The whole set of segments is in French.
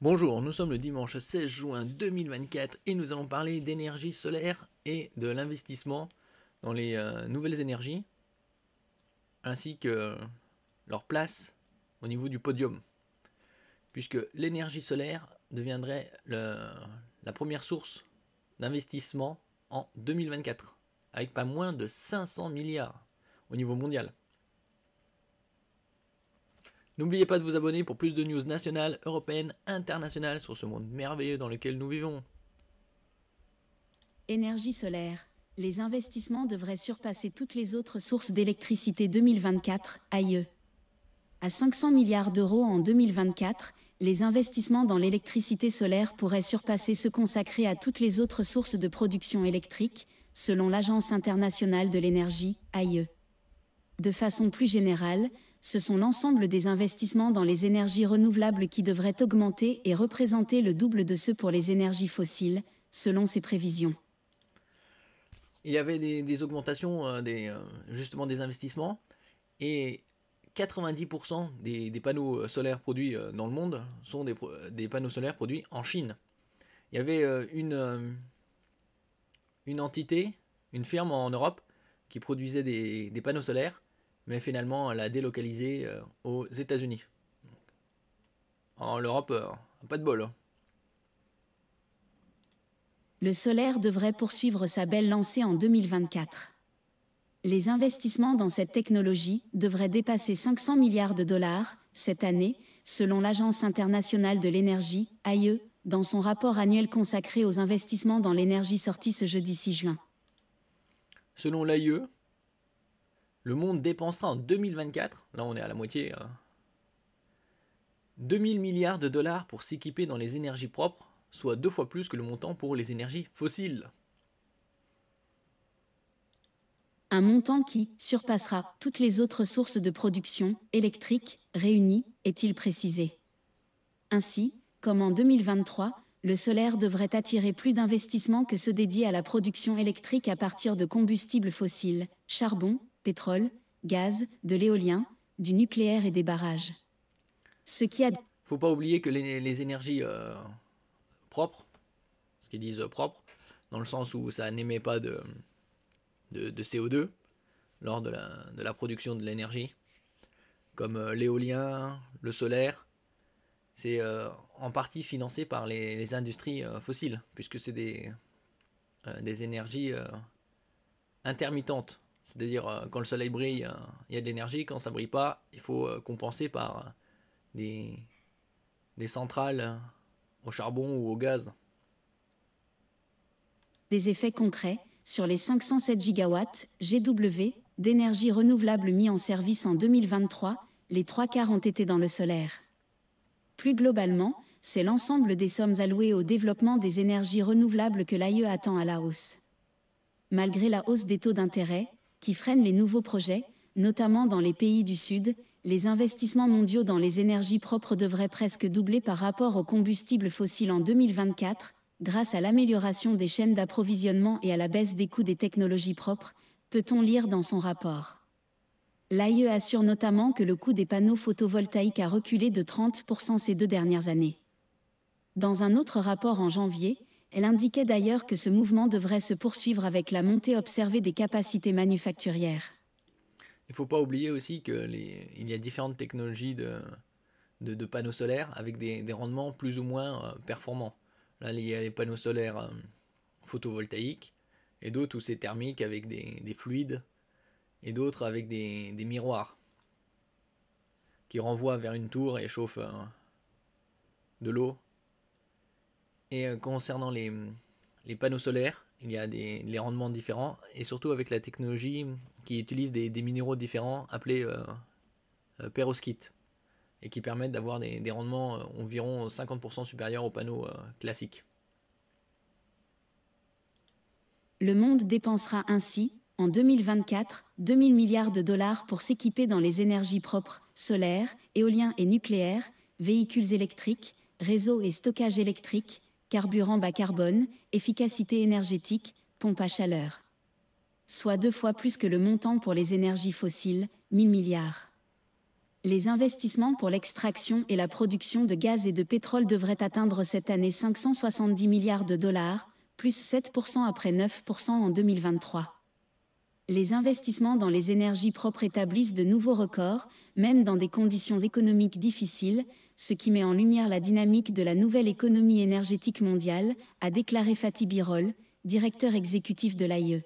Bonjour, nous sommes le dimanche 16 juin 2024 et nous allons parler d'énergie solaire et de l'investissement dans les nouvelles énergies ainsi que leur place au niveau du podium, puisque l'énergie solaire deviendrait la première source d'investissement en 2024 avec pas moins de 500 milliards au niveau mondial. N'oubliez pas de vous abonner pour plus de news nationales, européennes, internationales sur ce monde merveilleux dans lequel nous vivons. Énergie solaire. Les investissements devraient surpasser toutes les autres sources d'électricité 2024, AIE. À 500 milliards d'euros en 2024, les investissements dans l'électricité solaire pourraient surpasser ceux consacrés à toutes les autres sources de production électrique, selon l'Agence internationale de l'énergie, AIE. De façon plus générale, ce sont l'ensemble des investissements dans les énergies renouvelables qui devraient augmenter et représenter le double de ceux pour les énergies fossiles, selon ces prévisions. Il y avait des augmentations justement des investissements et 90% des panneaux solaires produits dans le monde sont des panneaux solaires produits en Chine. Il y avait une entité, une firme en Europe qui produisait des panneaux solaires, mais finalement elle a délocalisé aux États-Unis. En l'Europe, pas de bol. Hein. Le solaire devrait poursuivre sa belle lancée en 2024. Les investissements dans cette technologie devraient dépasser 500 milliards de dollars cette année, selon l'Agence internationale de l'énergie, AIE, dans son rapport annuel consacré aux investissements dans l'énergie sorti ce jeudi 6 juin. Selon l'AIE, le monde dépensera en 2024, là on est à la moitié, 2000 milliards de dollars pour s'équiper dans les énergies propres, soit 2 fois plus que le montant pour les énergies fossiles. Un montant qui surpassera toutes les autres sources de production électrique réunies, est-il précisé. Ainsi, comme en 2023, le solaire devrait attirer plus d'investissements que ceux dédiés à la production électrique à partir de combustibles fossiles, charbon, pétrole, gaz, de l'éolien, du nucléaire et des barrages. Ce qui a... Faut pas oublier que les énergies propres, ce qu'ils disent propres, dans le sens où ça n'émet pas de CO2 lors de la production de l'énergie, comme l'éolien, le solaire, c'est en partie financé par les industries fossiles, puisque c'est des énergies intermittentes. C'est-à-dire quand le soleil brille, il y a de l'énergie, quand ça ne brille pas, il faut compenser par des centrales au charbon ou au gaz. Des effets concrets sur les 507 gigawatts GW d'énergie renouvelable mis en service en 2023, les 3/4 ont été dans le solaire. Plus globalement, c'est l'ensemble des sommes allouées au développement des énergies renouvelables que l'AIE attend à la hausse. Malgré la hausse des taux d'intérêt, qui freine les nouveaux projets, notamment dans les pays du Sud, les investissements mondiaux dans les énergies propres devraient presque doubler par rapport aux combustibles fossiles en 2024, grâce à l'amélioration des chaînes d'approvisionnement et à la baisse des coûts des technologies propres, peut-on lire dans son rapport. L'AIE assure notamment que le coût des panneaux photovoltaïques a reculé de 30% ces 2 dernières années. Dans un autre rapport en janvier, elle indiquait d'ailleurs que ce mouvement devrait se poursuivre avec la montée observée des capacités manufacturières. Il ne faut pas oublier aussi qu'il y a différentes technologies de panneaux solaires avec des rendements plus ou moins performants. Là, il y a les panneaux solaires photovoltaïques et d'autres où c'est thermique avec des fluides et d'autres avec des miroirs qui renvoient vers une tour et chauffent de l'eau. Et concernant les panneaux solaires, il y a les rendements différents et surtout avec la technologie qui utilise des minéraux différents appelés perovskites et qui permettent d'avoir des rendements environ 50% supérieurs aux panneaux classiques. Le monde dépensera ainsi, en 2024, 2000 milliards de dollars pour s'équiper dans les énergies propres, solaires, éolien et nucléaire, véhicules électriques, réseaux et stockage électrique, carburant bas carbone, efficacité énergétique, pompe à chaleur. Soit 2 fois plus que le montant pour les énergies fossiles, 1000 milliards. Les investissements pour l'extraction et la production de gaz et de pétrole devraient atteindre cette année 570 milliards de dollars, plus 7% après 9% en 2023. Les investissements dans les énergies propres établissent de nouveaux records, même dans des conditions économiques difficiles, ce qui met en lumière la dynamique de la nouvelle économie énergétique mondiale, a déclaré Fatih Birol, directeur exécutif de l'AIE.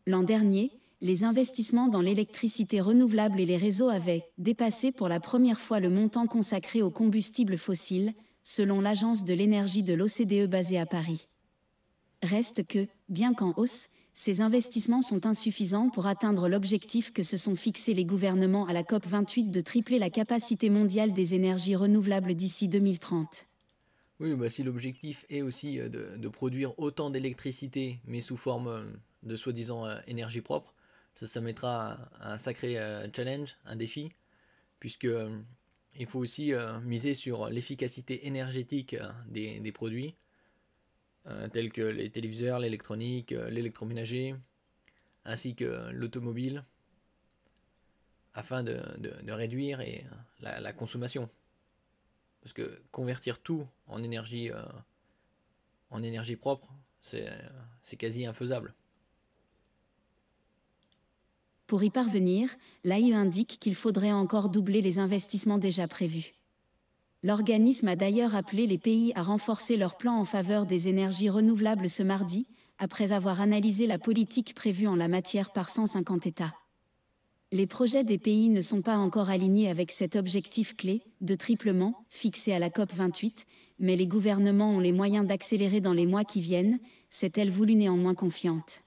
L'an dernier, les investissements dans l'électricité renouvelable et les réseaux avaient dépassé pour la première fois le montant consacré aux combustibles fossiles, selon l'Agence de l'énergie de l'OCDE basée à Paris. Reste que, bien qu'en hausse, ces investissements sont insuffisants pour atteindre l'objectif que se sont fixés les gouvernements à la COP28 de tripler la capacité mondiale des énergies renouvelables d'ici 2030. Oui, bah, si l'objectif est aussi de produire autant d'électricité, mais sous forme de soi-disant énergie propre, ça mettra un sacré challenge, un défi, puisque il faut aussi miser sur l'efficacité énergétique des produits, tels que les téléviseurs, l'électronique, l'électroménager, ainsi que l'automobile, afin de réduire la consommation. Parce que convertir tout en énergie propre, c'est quasi infaisable. Pour y parvenir, l'AIE indique qu'il faudrait encore doubler les investissements déjà prévus. L'organisme a d'ailleurs appelé les pays à renforcer leurs plans en faveur des énergies renouvelables ce mardi, après avoir analysé la politique prévue en la matière par 150 États. Les projets des pays ne sont pas encore alignés avec cet objectif clé de triplement fixé à la COP28, mais les gouvernements ont les moyens d'accélérer dans les mois qui viennent, s'est-elle voulu néanmoins confiante.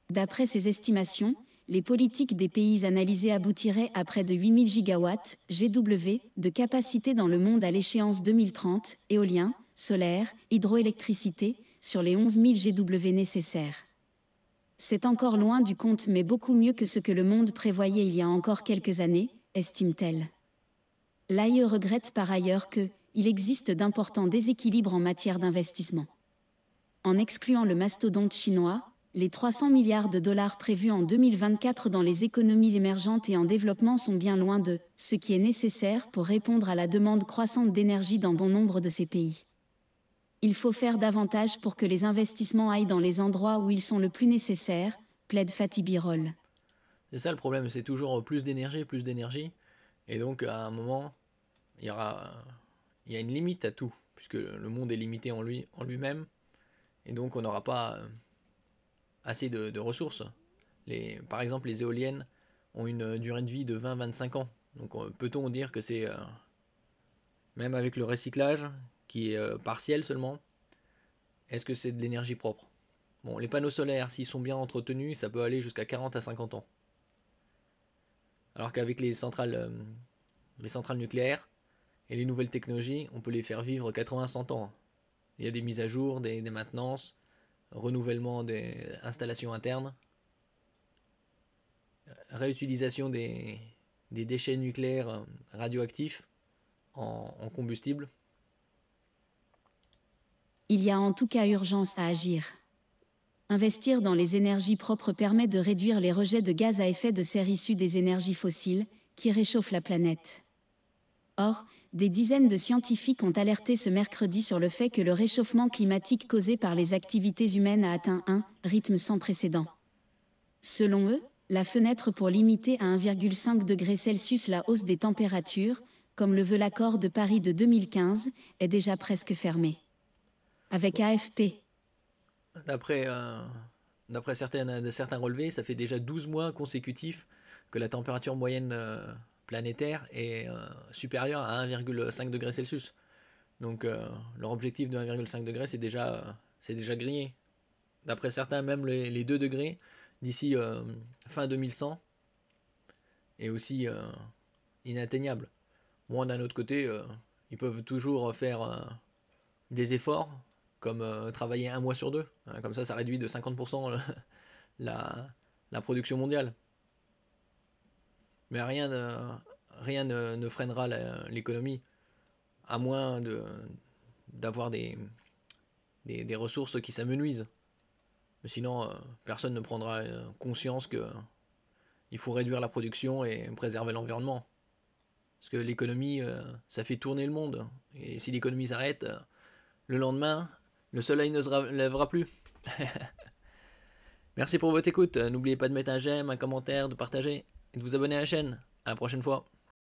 D'après ses estimations, les politiques des pays analysés aboutiraient à près de 8000 gigawatts GW de capacité dans le monde à l'échéance 2030, éolien, solaire, hydroélectricité, sur les 11 000 GW nécessaires. C'est encore loin du compte mais beaucoup mieux que ce que le monde prévoyait il y a encore quelques années, estime-t-elle. L'AIE regrette par ailleurs qu'il existe d'importants déséquilibres en matière d'investissement. En excluant le mastodonte chinois, les 300 milliards de dollars prévus en 2024 dans les économies émergentes et en développement sont bien loin de ce qui est nécessaire pour répondre à la demande croissante d'énergie dans bon nombre de ces pays. Il faut faire davantage pour que les investissements aillent dans les endroits où ils sont le plus nécessaires, plaide Fatih Birol. C'est ça le problème, c'est toujours plus d'énergie, et donc à un moment, il y a une limite à tout, puisque le monde est limité en lui-même, et donc on n'aura pas assez de ressources. Par exemple, les éoliennes ont une durée de vie de 20-25 ans, donc peut-on dire que c'est, même avec le recyclage, qui est partiel seulement, est-ce que c'est de l'énergie propre? Bon, les panneaux solaires, s'ils sont bien entretenus, ça peut aller jusqu'à 40 à 50 ans. Alors qu'avec les centrales nucléaires et les nouvelles technologies, on peut les faire vivre 80-100 ans. Il y a des mises à jour, des maintenances, renouvellement des installations internes, réutilisation des déchets nucléaires radioactifs en combustible. Il y a en tout cas urgence à agir. Investir dans les énergies propres permet de réduire les rejets de gaz à effet de serre issus des énergies fossiles, qui réchauffent la planète. Or, des dizaines de scientifiques ont alerté ce mercredi sur le fait que le réchauffement climatique causé par les activités humaines a atteint un rythme sans précédent. Selon eux, la fenêtre pour limiter à 1,5 degré Celsius la hausse des températures, comme le veut l'accord de Paris de 2015, est déjà presque fermée. Avec AFP. D'après certains relevés, ça fait déjà 12 mois consécutifs que la température moyenne planétaire est supérieure à 1,5 degré Celsius. Donc leur objectif de 1,5 degré, c'est déjà grillé. D'après certains, même les 2 degrés d'ici fin 2100 est aussi inatteignable. Bon, d'un autre côté, ils peuvent toujours faire des efforts, comme travailler un mois sur 2. Hein, comme ça réduit de 50% la production mondiale. Mais rien ne freinera l'économie, à moins d'avoir des ressources qui s'amenuisent. Mais sinon, personne ne prendra conscience qu'il faut réduire la production et préserver l'environnement. Parce que l'économie, ça fait tourner le monde. Et si l'économie s'arrête, le lendemain, le soleil ne se lèvera plus. Merci pour votre écoute. N'oubliez pas de mettre un j'aime, un commentaire, de partager et de vous abonner à la chaîne. À la prochaine fois.